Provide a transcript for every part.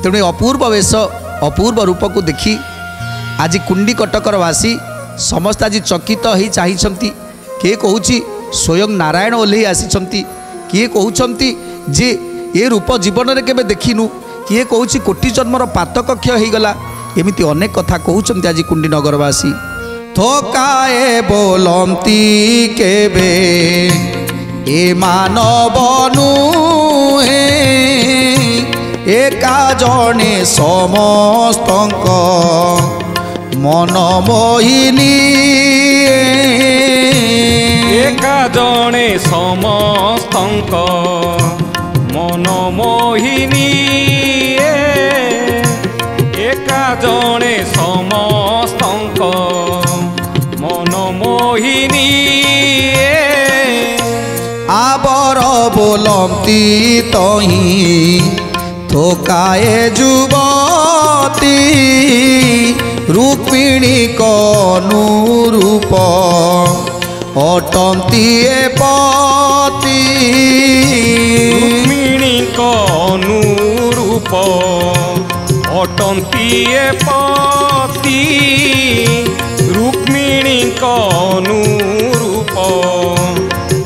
तेणु अपूर्व वेश अपूर्व रूप को देखी आज कुंडी कटकर वासी समस्त आज चकित हो चाहिए। किए कहूँ स्वयं नारायण ओह्लई आसी, किए कहते जे ये रूप जीवन में केवे देखिनु, किए कहूँ कोटि जन्मर पातकक्ष होगला। एमती अनेक कथा कहते आज कुंडी नगरवासी। थकाए बोलती केबे ए मानव नुहे, एका जने समस्तंक मन मोहिनी, एका जने समस्तंक मन मोहिनी, एका जने समस्तंक मन मोहिनी। आबर बोलती तही थकाए जुबती, रुक्मिणी कनुरूप अटंती पति, रुक्मिणी कनुरूप अटंती पति, रुक्मिणी कनुरूप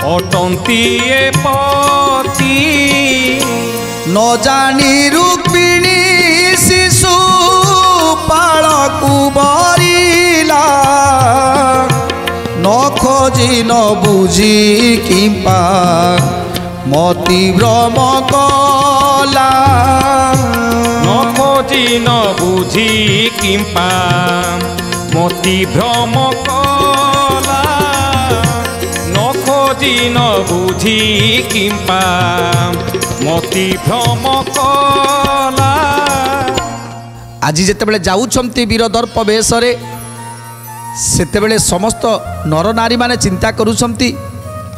अटंती पति। न जानी रुक्मिणी शिशु पालकु बरिला, न खोजी न बुझी किंपा मति भ्रम कला, न खोजी न बुझी किंपा मति भ्रम कला, न खोजी न बुझी किंपा मति भ्रम कला। आज जितेबले जाउछंती वीर दर्प बेशरे सेतेबले समस्त नर नारी माने चिंता करुछंती,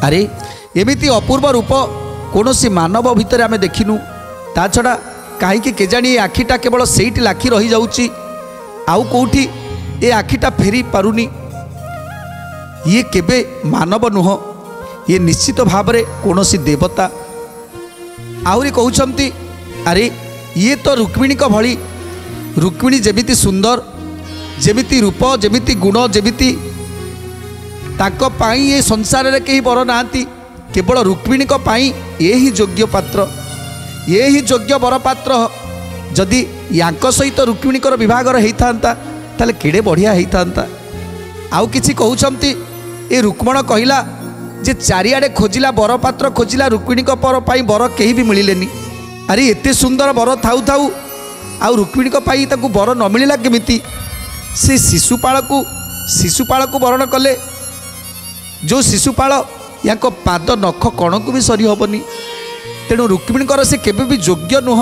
अरे एमिति अपूर्व रूप कौनसी मानव भितर आमे देखिनु। ता छड़ा कहीं केजाणी ये आखिटा केवल सेठी लाखी रही जाउची, आउ कोठी ये आखिटा फेरी पारुनी। ये केबे मानव नुह, ये निश्चित भाव रे कौनसी देवता। आहुरी कहउछंती अरे ये तो रुक्मिणी को भली, रुक्मिणी जेमिति सुंदर, जेमिति रूप, जेमिति गुण, जेमिति ताको पाई ये संसार रे केही बर नांती, केवल रुक्मिणी को पाई ये ही योग्य पात्र, ये ही योग्य बर पात्र। जदि यांक सहित रुक्मिणी को विभागर होता ताले केड़े बढ़िया होता। आउ किछि कहउछंती ए रुक्मण कहिला जे चारिआडे खोजिला बर पात्र, खोजिला रुक्मिणी को पर पाई बर केही भी मिलिलेनी। अरे एते सुंदर बर थाउ थाउ आउ रुक्मिणी को पाई ताकू बर न मिलिला केमिति? से शिशुपाल को वर्ण कले, जो शिशुपाल या पाद नख कण को भी सरी हेनी। तेणु रुक्मिणी से केबे भी योग्य नुह।